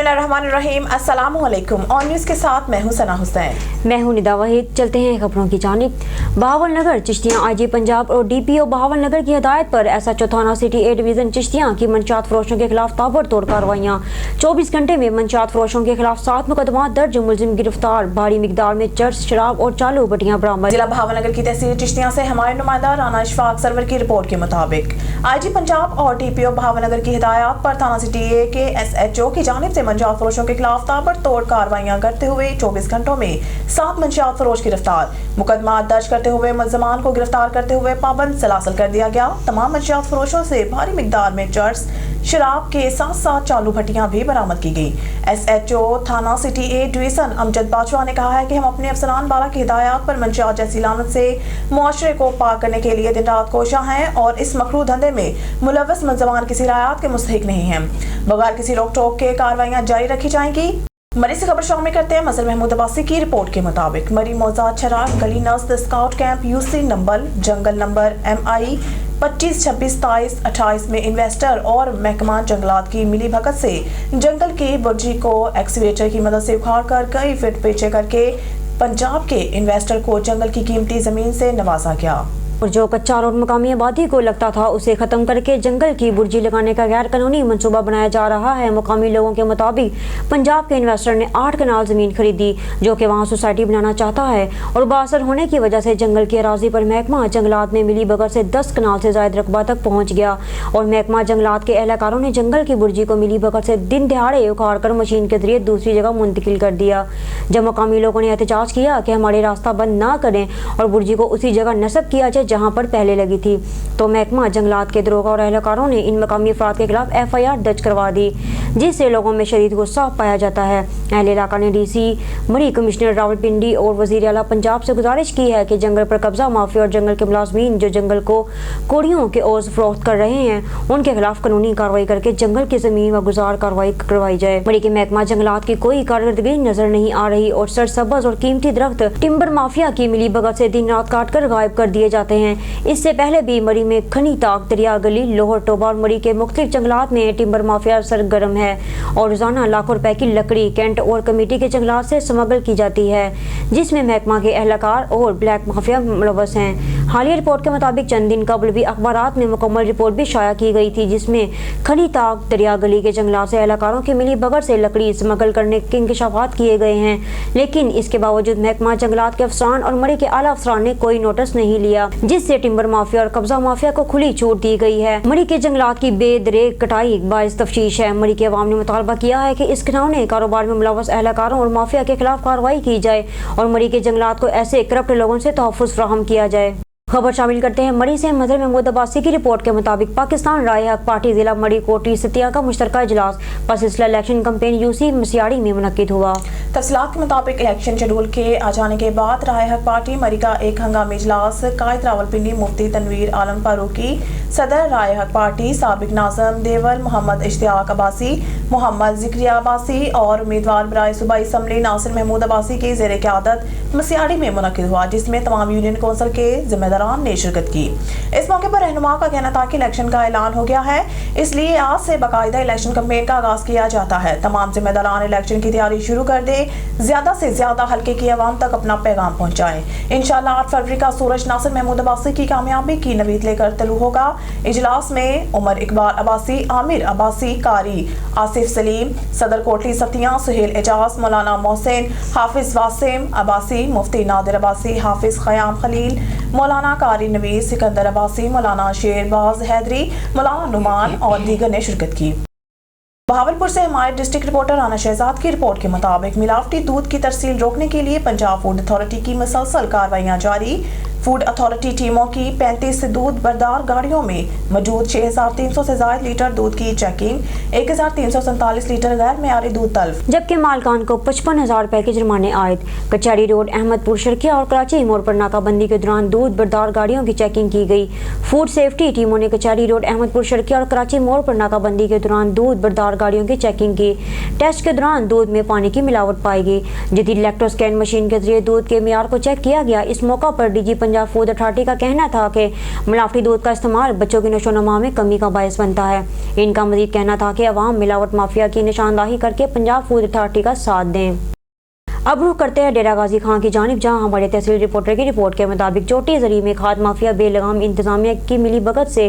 बिस्मिल्लाहिर्रहमानिर्रहीम। अस्सलाम वालेकुम। ऑन न्यूज़ के साथ मैं हूं सना हुसैन। मैं हूं निदा वहीद। चलते हैं खबरों की जानिब। बहावलनगर चिश्तियाँ आईजी पंजाब और डीपीओ बहावलनगर की हिदायत पर एसएचओ थाना सिटी ए डिवीज़न चिश्तियाँ की मंशियात फरोशों के खिलाफ ताबड़तोड़ कार्रवाइयाँ। 24 घंटे में मंशियात फरोशों के खिलाफ 7 मुकदमा दर्ज, मुलजिम गिरफ्तार, भारी मिकदार में चर्स, शराब और चालू बटियाँ बरामद। जिला बहावलनगर की तहसील चिश्तियाँ से हमारे नुमाइंदा राना इशफाक सरवर की रिपोर्ट के मुताबिक आईजी पंजाब और डीपीओ बहावलनगर की हिदायत पर थाना सिटी ए के एसएचओ की जानिब से मंशियात फरोशों के खिलाफ ताबड़तोड़ कार्रवाइयाँ करते हुए 24 घंटों में 7 मंशियात फरोश गिरफ्तार, मुकदमा दर्ज करते हुए मुलजमान को गिरफ्तार करते हुए पाबंद सलासल कर दिया गया। तमाम मंशियात फरोशों से भारी मिकदार में चर्स, शराब के साथ साथ चालू भट्टियां भी बरामद की गई। एसएचओ थाना city A division Amjad Bajwa ने कहा है कि हम अपने अफसरान बाला की हिदायत पर मंशियात जैसी लानत से मुआशरे को पाक करने के लिए दिन रात कोशा हैं और इस मकरूह धंधे में मुलव्वस मुलजमान किसी रियायत के मुस्तहिक नहीं हैं। बगैर किसी रोक टोक के कार्रवाइयां जारी रखी जाएंगी। मरी से खबर शामिल करते हैं मजहर महमूद अब्बासी की रिपोर्ट के मुताबिक मरी मौजाद चराग गली नस्द स्काउट कैंप यूसी नंबर जंगल नंबर MI 25, 26, 27, 28 में इन्वेस्टर और महकमा जंगलात की मिली भगत से जंगल की बुर्जी को एक्सवेटर की मदद से उखाड़ कर कई फीट पीछे करके पंजाब के इन्वेस्टर को जंगल की कीमती जमीन से नवाजा गया और जो कच्चा रोड मकामी आबादी को लगता था उसे खत्म करके जंगल की बुर्जी लगाने का गैर कानूनी मंसूबा बनाया जा रहा है। मुकामी लोगों के मुताबिक पंजाब के इन्वेस्टर ने 8 कनाल जमीन खरीदी जो कि वहां सोसाइटी बनाना चाहता है और बासर होने की वजह से जंगल की अराजी पर महकमा जंगलात में मिली बगैर से 10 कनाल से ज्यादा रकबा तक पहुंच गया और महकमा जंगलात के एहलकारों ने जंगल की बुर्जी को मिली बगैर से दिन दिहाड़े उखाड़ कर मशीन के जरिए दूसरी जगह मुंतकिल कर दिया। जब मुकामी लोगों ने एहतजाज किया कि हमारे रास्ता बंद ना करें और बुर्जी को उसी जगह नस्ब किया जाए जहाँ पर पहले लगी थी, तो महकमा जंगलात के दरोगा और एहलकारों ने इन मकामी अफराद के खिलाफ FIR दर्ज करवा दी, जिससे लोगों में शदीद गुस्सा पाया जाता है। अहले इलाका ने DC मरी, कमिश्नर रावलपिंडी और वजीर आला पंजाब से गुजारिश की है कि जंगल पर कब्जा माफिया और जंगल के मुलाजमीन जो जंगल को कोड़ियों के ओर फरोख्त कर रहे हैं उनके खिलाफ कानूनी कार्रवाई करके जंगल की जमीन व गुजार कार्रवाई करवाई जाए। मरी के महकमा जंगलात की कोई कारकर्दगी नजर नहीं आ रही और सरसब्ज और कीमती दरख्त टिम्बर माफिया की मिली भगत से दिन रात काट कर गायब कर दिए जाते हैं। इससे पहले भी मरी में खनी ताक, दरिया गली, लोहर टोबा और मरी के मुख्तलिफ जंगलात में टिम्बर माफिया सरगर्म है और रोजाना लाखों रुपए की लकड़ी कैंट और कमेटी के जंगलात से स्मगल की जाती है, जिसमें महकमा के एहलकार और ब्लैक माफिया मुलव्वस हैं। हालिया रिपोर्ट के मुताबिक चंद दिन कबल भी अखबारात में मुकम्मल रिपोर्ट भी शाया की गई थी, जिसमें खनी ताक, दरिया गली के जंगलात से एहलकारों की मिली बगैर से लकड़ी स्मगल करने के इंकशाफात किए गए हैं, लेकिन इसके बावजूद महकमा जंगलात के अफसरान और मरी के आला अफसरान ने कोई नोटिस नहीं लिया, जिससे टिम्बर माफिया और कब्जा माफिया को खुली छूट दी गई है। मरी के जंगलात की बेदरेक कटाई बाइस तफ्शीश है। मरी के अवाम ने मुतालबा किया है कि इस घिनौने कारोबार में मुलव्वस एहलकारों और माफिया के खिलाफ कार्रवाई की जाए और मरी के जंगलात को ऐसे करप्ट लोगों से तहफ़्फ़ुज़ फराहम किया जाए। खबर शामिल करते हैं मरी से मजहर महमूद अब्बासी की रिपोर्ट के मुताबिक पाकिस्तान राय हक पार्टी जिला मरी कोटी सतिया का मुश्तरका इजलास बसिलसिला इलेक्शन कैंपेन यूसी मसियाड़ी में मुनक्किद हुआ। तफसीलात के मुताबिक इलेक्शन शेड्यूल के आ जाने के बाद राय हक पार्टी मरी का एक हंगामी इजलास कायद रावलपिंडी मुफ्ती तनवीर आलम फारूकी, सदर राय हक पार्टी साबिक नाज़िम देवल मोहम्मद इश्तियाक अब्बासी, मोहम्मद जिक्रिया अब्बासी और उम्मीदवार बराए सूबाई असम्बली नासिर महमूद अब्बासी की ज़ेर क़यादत मसियाड़ी में मुनक्किद हुआ, जिसमें तमाम यूनियन कौंसिल के जिम्मेदार ने शिरकत की। इस मौके पर रहनुमा का कहना था कि इलेक्शन का ऐलान हो गया है, इसलिए आज से बाकायदा इलेक्शन कैंपेन का आगाज किया जाता है। तमाम जिम्मेदारान इलेक्शन की तैयारी शुरू कर दे, ज्यादा से ज्यादा हल्के की आवाम तक अपना पैगाम पहुंचाएं। इंशाअल्लाह 8 फरवरी का सूरज नासिर महमूद अब्बासी की कामयाबी की नवीद लेकर तलू होगा। इजलास में उमर इकबाल अब्बासी, आमिर अब्बासी, कारी आसिफ सलीम, सदर कोटली सतिया, सुहेल एजाज, मौलाना मोहसिन, हाफिज वासिम अब्बासी, मुफ्ती नादिर अब्बासी, हाफिज खयाम खलील, मौलाना कारी नवीस, सिकंदर अब्बासी, मौलाना शेरबाज हैदरी, मौलाना नुमान और दीगर ने शिरकत की। बहावलपुर से हमारे डिस्ट्रिक्ट रिपोर्टर राना शहजाद की रिपोर्ट के मुताबिक मिलावटी दूध की तरसील रोकने के लिए पंजाब फूड अथॉरिटी की मुसलसल कार्रवाइयां जारी। फूड अथॉरिटी टीमों की 35 दूध बरदार गाड़ियों में मौजूद 6300 से ज्यादा लीटर दूध की चेकिंग, 1347 लीटर गैर मेयारी दूध तल्फ, जबकि मालकान को 55,000 रुपए के जुर्माने आयद। कचहरी रोड, अहमदपुर शर्किया और कराची मोड़ पर नाकाबंदी के दौरान दूध बरदार गाड़ियों की चेकिंग की गई। फूड सेफ्टी टीमों ने कचहरी रोड, अहमदपुर शर्किया और कराची मोड़ पर नाकाबंदी के दौरान दूध बरदार गाड़ियों की चेकिंग की। टेस्ट के दौरान दूध में पानी की मिलावट पाई गई। जदीद इलेक्ट्रोस्कैन मशीन के जरिए दूध के मेयार को चेक किया गया। इस मौका पर DG पंजाब फूड अथॉरिटी का कहना था कि मिलावटी दूध का इस्तेमाल बच्चों की नशोनुमा में कमी का बायस बनता है। इनका मजीद कहना था कि अवाम मिलावट माफिया की निशानदाही करके पंजाब फूड अथॉरिटी का साथ दें। अब रुख करते हैं डेरा गाजी खां की जानिब, जहां हमारे तहसील रिपोर्टर की रिपोर्ट के मुताबिक चोटी जरी में खाद माफिया बेलगाम इंतजामिया की मिली भगत से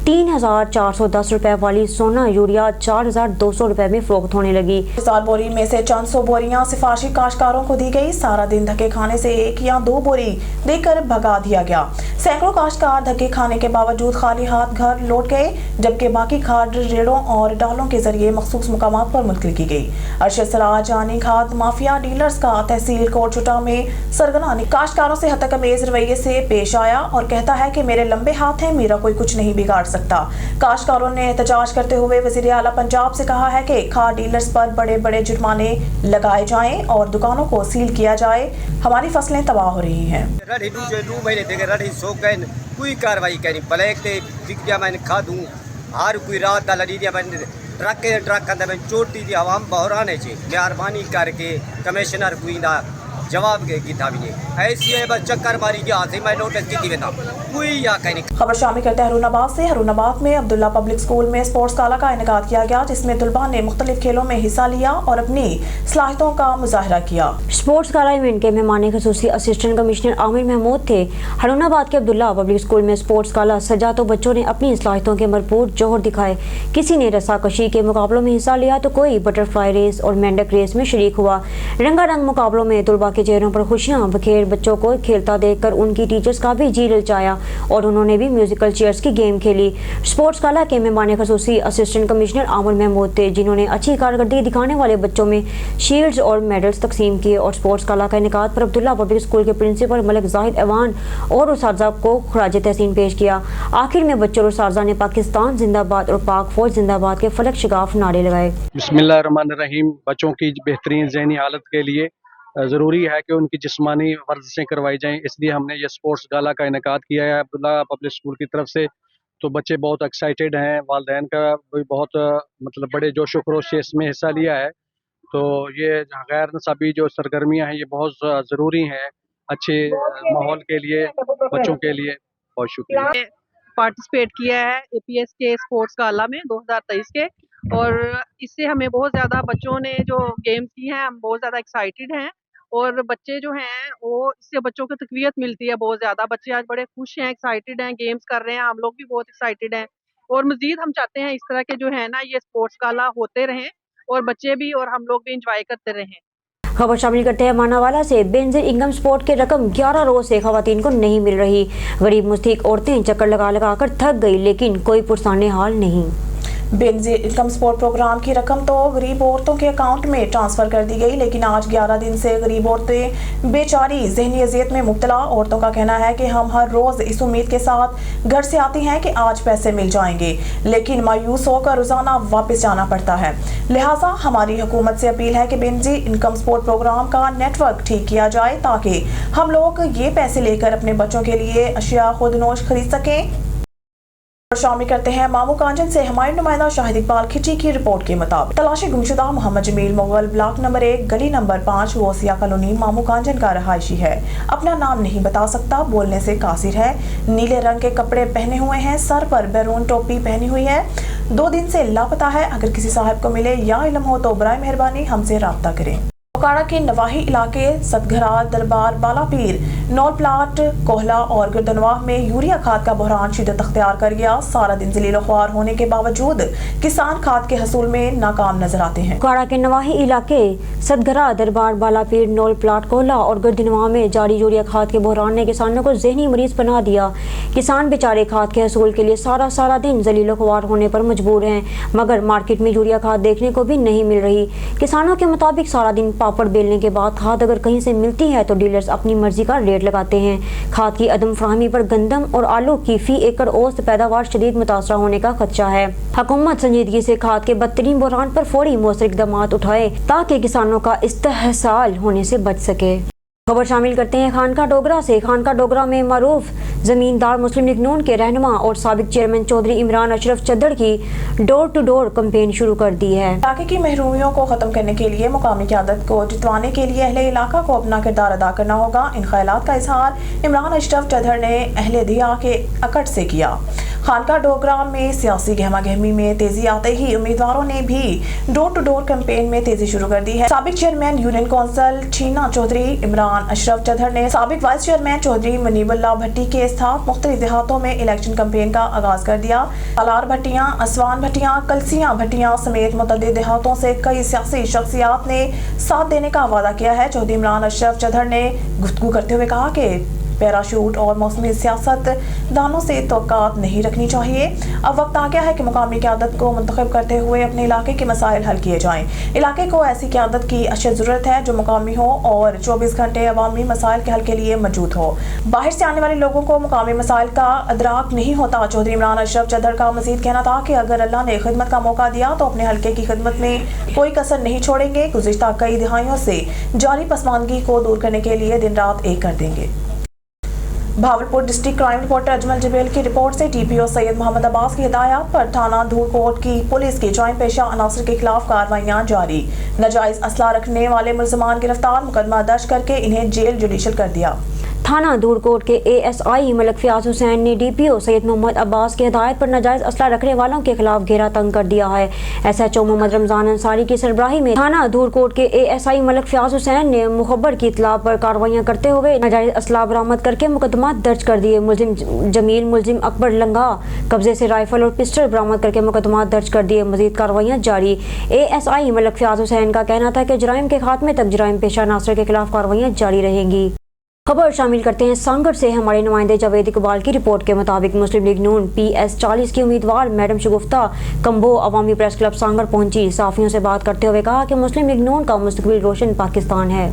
3,410 रुपए वाली सोना यूरिया 4,200 रुपए में फरोख्त होने लगी। 1000 बोरी में से चंद सौ बोरियां सिफारिशी काश्तकारों को दी गई। सारा दिन धक्के खाने से 1 या 2 बोरी देकर भगा दिया गया। सैकड़ों काश्तकार धक्के खाने के बावजूद खाली हाथ घर लौट गए, जबकि बाकी खाद रेड़ों और डालों के जरिए मखसूस मुकामात पर मुंतकिल की गई। अरशद सराज जानी खाद माफिया डीलर्स का तहसील कोट चुटा में सरगना काश्तकारों से हतकमेज रवैये से पेश आया और कहता है कि मेरे लंबे हाथ हैं, मेरा कोई कुछ नहीं बिगाड़ सकता। काश्तकारों ने एहतजाज करते हुए वज़ीर आला पंजाब से कहा है कि खाद डीलर्स पर बड़े बड़े जुर्माने लगाए जाएं और दुकानों को सील किया जाए, हमारी फसलें तबाह हो रही हैं। कोई कार्रवाई करी ब्लैक ते दिखदिया मैंने खा दूं हर कोई रात दा लड़ी दिया मैंने ट्रक अंदर मैं चोटी दी आवाम बहराने चे मेहरबानी करके कमिश्नर कोई ना जवाब की था भी नहीं ऐसी है बस चक्कर मारी के हाथ से मैं नोटिस की थी कोई या कहीं। खबर शामिल करते हैं हरूनाबाद से। हरूनाबाद में अब्दुल्ला पब्लिक स्कूल में स्पोर्ट्स गाला का इनेकाद किया गया, जिसमें तलबा ने मुख्तलिफ खेलों में हिस्सा लिया और अपनी सलाहियतों का मुजाहरा किया। स्पोर्ट्स गाला इवेंट के मेहमान खुसूसी असिस्टेंट कमिश्नर आमिर महमूद थे। हरूनाबाद के अब्दुल्ला पब्लिक स्कूल में स्पोर्ट्स गाला सजा तो बच्चों ने अपनी सलाहियतों के भरपूर जोहर दिखाए। किसी ने रस्साकशी के मुकाबलों में हिस्सा लिया तो कोई बटरफ्लाई रेस और मेंढक रेस में शरीक हुआ। रंगारंग मुकाबलों में तलबा के चेहरों पर खुशियां बखेर बच्चों को खेलता देखकर उनकी टीचर्स का भी जी ललचाया और उन्होंने भी म्यूजिकल चेयर्स की गेम खेली। स्पोर्ट्स गाला के मेहमान खुसूसी असिस्टेंट कमिश्नर आमिर महमूद थे, जिन्होंने अच्छी कारकर्दगी दिखाने वाले बच्चों में शील्ड्स और मेडल्स तकसीम किए और स्पोर्ट्स गाला का इनेकाद पर अब्दुल्ला पब्लिक स्कूल के प्रिंसिपल मलिक जाहिद अवान और उस्ताज़ा को खराज तहसीन पेश किया। आखिर में बच्चों और उस्ताज़ा ने पाकिस्तान जिंदाबाद और पाक फौज जिंदाबाद के फलक शिगाफ नारे लगाए। बिस्मिल्लाहिर्रहमानिर्रहीम। बच्चों की बेहतरीन ज़हनी हालत के लिए ज़रूरी है कि उनकी जिस्मानी वर्जिशें करवाई जाएं, इसलिए हमने ये स्पोर्ट्स गाला का इनेकाद किया है अब्दुल्ला पब्लिक स्कूल की तरफ से। तो बच्चे बहुत एक्साइटेड हैं, वालिदैन का भी बहुत मतलब बड़े जोश व खरोश से इसमें हिस्सा लिया है। तो ये गैर नसाबी जो सरगर्मियाँ हैं ये बहुत ज़रूरी हैं अच्छे माहौल के लिए, बच्चों के लिए। बहुत शुक्रिया। पार्टिसिपेट किया है एपीएस के स्पोर्ट्स गाला में 2023 के, और इससे हमें बहुत ज़्यादा बच्चों ने जो गेम्स की हैं हम बहुत ज़्यादा एक्साइटेड हैं, और बच्चे जो हैं वो इससे बच्चों को तक़वियत मिलती है बहुत ज़्यादा। बच्चे आज बड़े खुश हैं, एक्साइटेड हैं, गेम्स कर रहे हैं, हम लोग भी बहुत एक्साइटेड हैं और मज़ीद हम चाहते हैं इस तरह के जो है ना ये स्पोर्ट्स गाला होते रहें और बच्चे भी और हम लोग भी इंजॉय करते रहें। खबर शामिल करते हैं मानावाला से। बेनजीर इनकम सपोर्ट की रकम 11 रोज से खवातीन को नहीं मिल रही। गरीब मुस्तहिक औरतें चक्कर लगा लगा कर थक गई, लेकिन कोई पुरसाने हाल नहीं। बेनजीर इनकम सपोर्ट प्रोग्राम की रकम तो गरीब औरतों के अकाउंट में ट्रांसफ़र कर दी गई, लेकिन आज 11 दिन से गरीब औरतें बेचारी ज़हनी अज़ियत में मुब्तला। औरतों का कहना है कि हम हर रोज़ इस उम्मीद के साथ घर से आती हैं कि आज पैसे मिल जाएंगे, लेकिन मायूस होकर रोज़ाना वापस जाना पड़ता है। लिहाजा हमारी हुकूमत से अपील है कि बेनजीर इनकम सपोर्ट प्रोग्राम का नेटवर्क ठीक किया जाए ताकि हम लोग ये पैसे लेकर अपने बच्चों के लिए अशिया खुद नोश खरीद सकें। शामिल करते हैं मामू कांजन से। हमारे नुमाइंदा शाहिद इकबाल खिची की रिपोर्ट के मुताबिक तलाशी गुमशुदा मोहम्मद जमील मुगल ब्लॉक नंबर 1 गली नंबर 5 वोसिया कॉलोनी मामू कांजन का रहायशी है। अपना नाम नहीं बता सकता, बोलने से कासिर है, नीले रंग के कपड़े पहने हुए हैं, सर पर बैरून टोपी पहनी हुई है, 2 दिन से लापता है। अगर किसी साहब को मिले या इल्म हो तो बराए मेहरबानी हमसे राब्ता करें। बोकाड़ा के नवाही इलाके सतघरा दरबार बालापीर नौल प्लाट कोहला और गिरदनवाह में यूरिया खाद का बहरान शिद्दत अख्तियार कर गया। सारा दिन जलील ख्वार होने के बावजूद किसान खाद के हसूल में नाकाम नजर आते हैं। बोकाड़ा के नवाही इलाके सतघरा दरबार बालापीर नौल प्लाट कोहला और गिरदनवाह में जारी यूरिया खाद के बहरान ने किसानों को जहनी मरीज बना दिया। किसान बेचारे खाद के हसूल के लिए सारा दिन जलील ख्वार होने पर मजबूर हैं, मगर मार्केट में यूरिया खाद देखने को भी नहीं मिल रही। किसानों के मुताबिक सारा दिन पापड़ बेलने के बाद खाद अगर कहीं से मिलती है तो डीलर्स अपनी मर्जी का रेट लगाते हैं। खाद की अदम फराहमी पर गंदम और आलू की फी एकड़ औसत पैदावार शदीद मुतासरा होने का खदशा है। हुकूमत संजीदगी से खाद के बदतरीन बहरान पर फौरी मौसर इक़दामात उठाए ताकि किसानों का इस्तेहसाल होने से बच सके। खबर शामिल करते हैं खानका डोगरा से। खानका डोगरा में मारूफ जमींदार मुस्लिम लीग नून के रहनुमा और साबिक चेयरमैन चौधरी इमरान अशरफ चद्दड़ की डोर टू डोर कैंपेन शुरू कर दी है। इलाके की महरूमियों को खत्म करने के लिए मुकामी क़यादत को जितवाने के लिए अहले इलाका को अपना किरदार अदा करना होगा। इन ख्यालात का इजहार इमरान अशरफ चद्दड़ ने अहले दिया के अकड़ से किया। खानका डोगरा में सियासी गहमा गहमी में तेजी आते ही उम्मीदवारों ने भी डोर टू डोर कैंपेन में तेजी शुरू कर दी है। साबिक चेयरमैन यूनियन कौंसिल छीना चौधरी इमरान अशरफ चद्दड़ ने साबिक वाइस चेयरमैन चौधरी मुनीबुल्लाह भट्टी के साथ मुख्तलिफ देहातों में इलेक्शन कैंपेन का आगाज कर दिया। अलार भट्टियां, असवान भट्टियां, कलसियां भट्टियां समेत मुतअद्दिद देहातों से कई सियासी शख्सियात ने साथ देने का वादा किया है। चौधरी इमरान अशरफ चद्दड़ ने गुफ्तगू करते हुए कहा कि पैराशूट और मौसमी सियासत दानों से तवक्कात नहीं रखनी चाहिए। अब वक्त आ गया है कि मुकामी क़यादत को मुंतखब करते हुए अपने इलाके के मसाइल हल किए जाएं। इलाके को ऐसी क़यादत की अशद ज़रूरत है जो मुकामी हो और 24 घंटे अवामी मसाइल के हल के लिए मौजूद हो। बाहर से आने वाले लोगों को मुकामी मसाइल का अदराक नहीं होता। चौधरी इमरान अशरफ चद्दड़ का मज़ीद कहना था कि अगर अल्लाह ने खिदमत का मौका दिया तो अपने हल्के की खिदमत में कोई कसर नहीं छोड़ेंगे। गुज़िश्ता कई दिहाइयों से जारी पसमानदगी को दूर करने के लिए दिन रात एक कर देंगे। Bahawalpur district crime reporter Ajmal Jebel की रिपोर्ट से टीपीओ सैयद मोहम्मद अब्बास की हिदायत पर थाना धूलकोट की पुलिस के जायम पेशा अनासर के खिलाफ कार्रवाइयां जारी। नाजायज असला रखने वाले मुल्ज़मान गिरफ्तार, मुकदमा दर्ज करके इन्हें जेल जुडिशल कर दिया। थाना धूलकोट के एएसआई मलक फयाज हुसैन ने डीपीओ सैयद मोहम्मद अब्बास की हिदायत पर नाजायज असला रखने वालों के खिलाफ घेरा तंग कर दिया है। एसएचओ मोहम्मद रमजान अंसारी की सरबराही में थाना धूलकोट के एएसआई मलक फयाज हुसैन ने मुखबर की इतला पर कार्रवाइयां करते हुए नाजायज असला बरामद करके मुकदमा दर्ज कर दिए। मुलजिम जमील, मुलजिम अकबर लंगा कब्जे से राइफल और पिस्टल बरामद करके मुकदमा दर्ज कर दिए। मजीद कार्रवाइयां जारी। एएसआई मलक फयाज हुसैन का कहना था कि जराइम के खात्मे तक जराइम पेशा नासर के खिलाफ कार्रवाइयां जारी रहेंगी। खबर शामिल करते हैं सांगड़ से। हमारे नुमाइंदे जावेद इकबाल की रिपोर्ट के मुताबिक मुस्लिम लीग नून PS40 की उम्मीदवार मैडम शगुफ्ता कंबो अवामी प्रेस क्लब सांगड़ पहुंची। साफियों से बात करते हुए कहा कि मुस्लिम लीग नून का मुस्तकबिल रोशन पाकिस्तान है।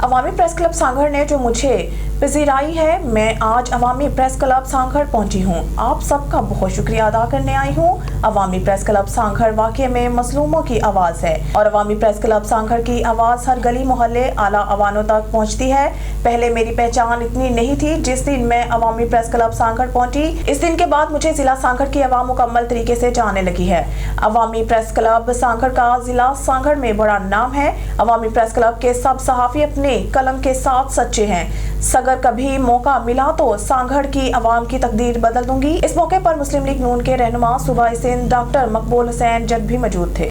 अवामी प्रेस क्लब सांगड़ ने जो मुझे पजीराई है, मैं आज अवामी प्रेस क्लब सांगड़ पहुंची हूं। आप सबका बहुत शुक्रिया अदा करने आई हूं। अवामी प्रेस क्लब सांगड़ वाकई में मजलूमों की आवाज़ है और अवामी प्रेस क्लब सांगड़ की आवाज़ हर गली मोहल्ले आला अवानों तक पहुंचती है। पहले मेरी पहचान इतनी नहीं थी। जिस दिन मैं अवामी प्रेस क्लब सांगड़ पहुंची, इस दिन के बाद मुझे ज़िला सांगड़ की आवाम मुकम्मल तरीके से जानने लगी है। अवामी प्रेस क्लब सांगड़ का ज़िला सांगड़ में बड़ा नाम है। अवामी प्रेस क्लब के सब सहाफ़ी अपने कलम के साथ सच्चे हैं। अगर कभी मौका मिला तो सांगड़ की आवाम की तकदीर बदल दूंगी। इस मौके पर मुस्लिम लीग नून के रहनुमा सूबाई सिंध डॉक्टर मकबूल हुसैन जग भी मौजूद थे।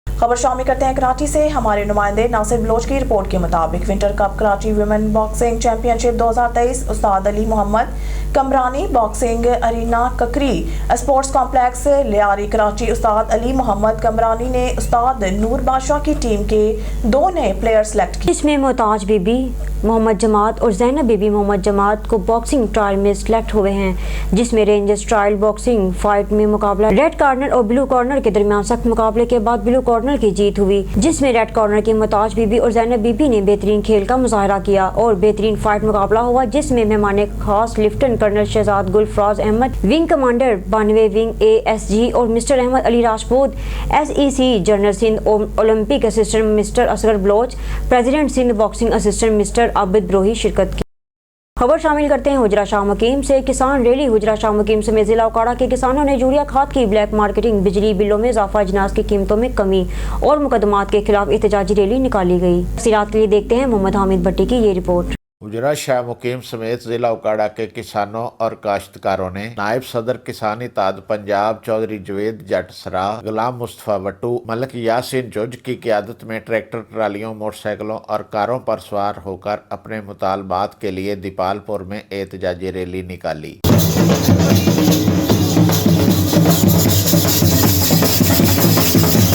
खबर शामिल करते हैं कराची से। हमारे नुमाइंदे नासिर बलोच की रिपोर्ट के मुताबिक winter cup Karachi women boxing championship 2023 उस्ताद अली मोहम्मद कमरानी बॉक्सिंग अरीना ककरी स्पोर्ट्स कॉम्प्लेक्स लियारी कराची उस्ताद अली मोहम्मद कमरानी ने उस्ताद नूर बादशाह की टीम के 2 नए प्लेयर सेलेक्ट किए, इसमें मोहताज बीबी मोहम्मद जमात और जैनब बीबी मोहम्मद जमात को बॉक्सिंग ट्रायल में सिलेक्ट हुए हैं, जिसमें रेंजर्स ट्रायल बॉक्सिंग फाइट में मुकाबला रेड कॉर्नर और ब्लू कॉर्नर के दरमियान सख्त मुकाबले के बाद ब्लू कॉर्नर की जीत हुई, जिसमें रेड कॉर्नर की मोहताज बीबी और जैनब बीबी ने बेहतरीन खेल का मुजाहरा किया और बेहतरीन फाइट मुकाबला हुआ, जिसमें मेहमान खास lieutenant colonel Shahzad Gulfaraz Ahmad, wing commander 92 wing ASG और mister Ahmad Ali Rajput, SEC general Sindh Olympic assistant mister Asghar Baloch, president Sindh boxing assistant mister Abid Brohi शिरकत की। खबर शामिल करते हैं हुजरा शाह मुकीम से। किसान रैली हुजरा शाह मुकीम समेत जिला उकाड़ा के किसानों ने यूरिया खाद की ब्लैक मार्केटिंग, बिजली बिलों में इजाफा, अजनास की कीमतों में कमी और मुकदमात के खिलाफ एहतजाजी रैली निकाली गई। तफसीलात के लिए देखते हैं मोहम्मद हामिद भट्टी की ये रिपोर्ट। हुजरा शाह मुकीम समेत जिला उकाड़ा के किसानों और काश्तकारों ने नायब सदर किसान इत्तेहाद पंजाब चौधरी जवेद जट सराह, गुलाम मुस्तफ़ा वट्टू, मलक यासिन जुज की क़यादत में ट्रैक्टर, ट्रालियों, मोटरसाइकिलों और कारों पर सवार होकर अपने मुतालबात के लिए दीपालपुर में एहतजाजी रैली निकाली।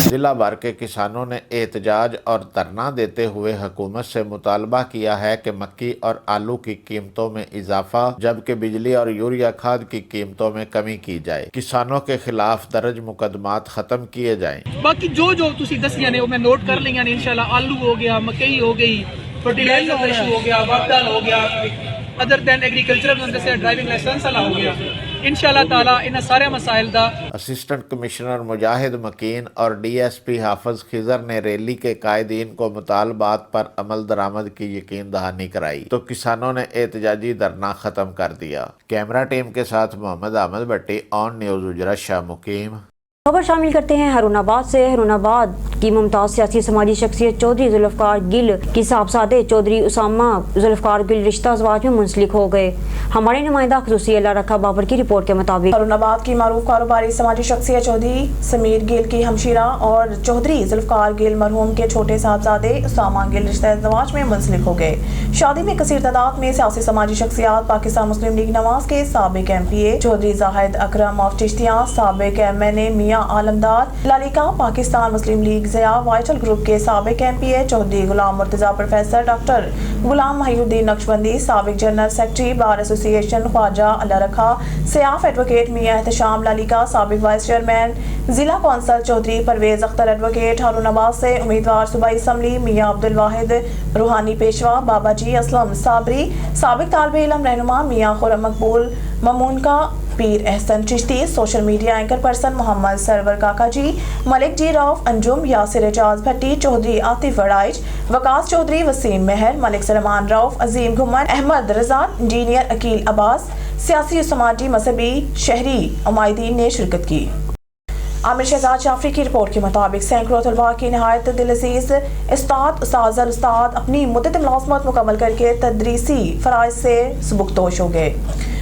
जिला भर के किसानों ने एहतजाज और धरना देते हुए हुकूमत से मुतालबा किया है कि मक्की और आलू की कीमतों में इजाफा, जबकि बिजली और यूरिया खाद की कीमतों में कमी की जाए। किसानों के खिलाफ दर्ज मुकदमात खत्म किए जाएं। बाकी जो तुसी दसियां ने वो मैं नोट कर लिया ने इंशाल्लाह। आलू हो गया, मकई हो गई, फर्टिलाइजर का इशू हो गया, वापदान हो गया, other than agricultural driving license वाला हो गया, इंशाल्लाह ताला इन सारे मसाइल दा असिस्टेंट कमिश्नर मुजाहिद मकीन और DSP हाफिज खिजर ने रैली के कायदीन को मुतालबात पर अमल दरामद की यकीन दहानी कराई तो किसानों ने एहतजाजी धरना खत्म कर दिया। कैमरा टीम के साथ मोहम्मद अहमद भट्टी, ऑन न्यूज़ उजरा शाह मुकीम। खबर शामिल करते हैं हरुणाबाद से। हरुणाबाद की मुमताज़ सियासी समाजी शख्सियत चौधरी जुल्फ़कार गिल की साहबजादे चौधरी उसामा जुल्फ़कार गिल रिश्ता अज़वाज में मुंसलिक हो गए। हमारे नुमाइंदा ख़ुसूसी अल्लाह रखा बाबर की रिपोर्ट के मुताबिक हरुणाबाद की मारूफ कारोबारी समाजी शख्सियत चौधरी समीर गिल की हमशीरा और चौधरी जुल्फ़कार गिल मरहूम के छोटे साहबजादे उसामा गिल रिश्ता अज़वाज में मुंसलिक हो गए। शादी में कसीर तादाद में सियासी समाजी शख्सियात पाकिस्तान मुस्लिम लीग नवाज के साबिक MPA चौधरी जाहिद अकरम ऑफ चिश्तियाँ, साबिक MNA Mian Alamdar, Lalika Pakistan Muslim League Zia vital group के साबिक MPA Chaudhry Ghulam Murtaza, professor doctor Ghulam Mohiuddin Naqshbandi, साबिक general secretary bar association Khwaja Allah Rakha, सियाफ एडवोकेट मियां एहतशाम लालिका, साबिक वाइस चेयरमैन जिला कौंसल चौधरी परवेज अख्तर एडवोकेट हारूनाबाद से उम्मीदवार सूबाई असम्बली मियां अब्दुल वाहिद रूहानी पेशवा, बाबाजी असलम साबरी, साबिक तालिबे इल्म रहनुमा मियां खुरम मकबूल ममून का, Pir Ahsan Chishti, social media anchor person Mohammad Sarwar Kaka ji, Malik ji Rauf Anjum, Yasir Ejaz भट्टी, चौधरी आतिफ वड़ाइच, वकास चौधरी, वसीम मेहर, मलिक सलमान रऊफ, अजीम घुमन, अहमद रजा, इंजीनियर अकील अब्बास, सियासी समाजी मजहबी शहरी उमायदीन ने शिरकत की। आमिर शहजाद जाफरी की रिपोर्ट के मुताबिक सैकड़ों तलबा की नहायत दिलअज़ीज़ उस्ताद अपनी मुद्दत मुलाज़मत मुकम्मल करके तदरीसी फ़राइज़ से सुबुकदोश हो गए।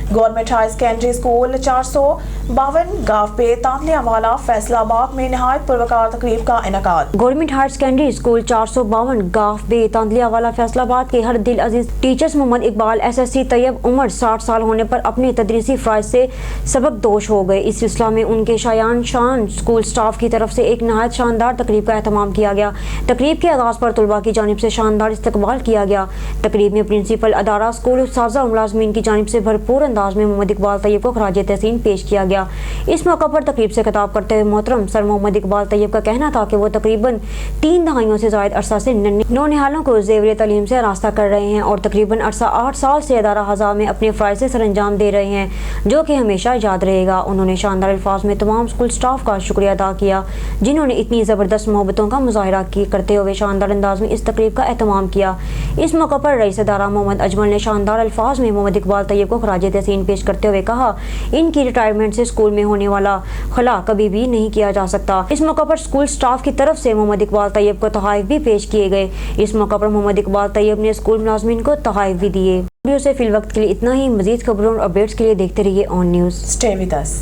गवर्नमेंट हाई सेकेंडरी स्कूल 452 गाँव पे तांतलियावाला फैसलाबाद में नहायत पुरवकार तकरीब का इनेकाद। गवर्नमेंट हायर सेकेंडरी स्कूल 452 गाँव बे तांतलियावाला फैसलाबाद के हर दिल अजीज टीचर्स मोहम्मद इकबाल SSC तैयब उम्र 60 साल होने पर अपने तदरीसी फ़राइज़ से सबक दोश हो गए। इस सिलसिला में उनके शायान शान स्कूल स्टाफ की तरफ से एक नहायत शानदार तकरीब का एहतमाम किया गया। तकरीब के आगाज़ पर तलबा की जानिब से शानदार इस्तकबाल किया गया। तकरीब में प्रिंसिपल अदारा स्कूल उस्ताज़ा और मुलाज़मीन की जानिब से भरपूर अंदाज में मोहम्मद इकबाल तैयब को खराज तहसीन पेश किया गया। इस मौका पर तकरीब से खिताब करते हुए मोहतरम सर मोहम्मद इकबाल तैयब का कहना था कि वो तकरीबन 3 दहाइयों से ज़ायद अरसा से नौनिहालों को ज़ेवर तालीम से रास्ता कर रहे हैं और तकरीबन अरसा 8 साल से अदारा हज़ा में अपने फ़राइज़ से सरअंजाम दे रहे हैं, जो कि हमेशा याद रहेगा। उन्होंने शानदार अल्फाज में तमाम स्कूल स्टाफ का शुक्रिया अदा किया जिन्होंने इतनी ज़बरदस्त मोहब्बतों का मुज़ाहिरा करते हुए शानदार अंदाज में इस तकरीब का एहतमाम किया। इस मौका पर रईस अदारा मोहम्मद अजमल ने शानदार अल्फाज में मोहम्मद इकबाल तैयब को खराज तहसीन पेश करते हुए कहा, इनकी रिटायरमेंट से स्कूल में होने वाला खला कभी भी नहीं किया जा सकता। इस मौका पर स्कूल स्टाफ की तरफ से मोहम्मद इकबाल तैयब को तोहफ़े भी पेश किए गए। इस मौका पर मोहम्मद इकबाल तैयब ने स्कूल मुलाज़मीन को तोहफ़े भी दिए। वीडियो से फिल वक्त के लिए इतना ही। मज़ीद खबरों और अपडेट्स के लिए देखते रहिए on news. Stay with us.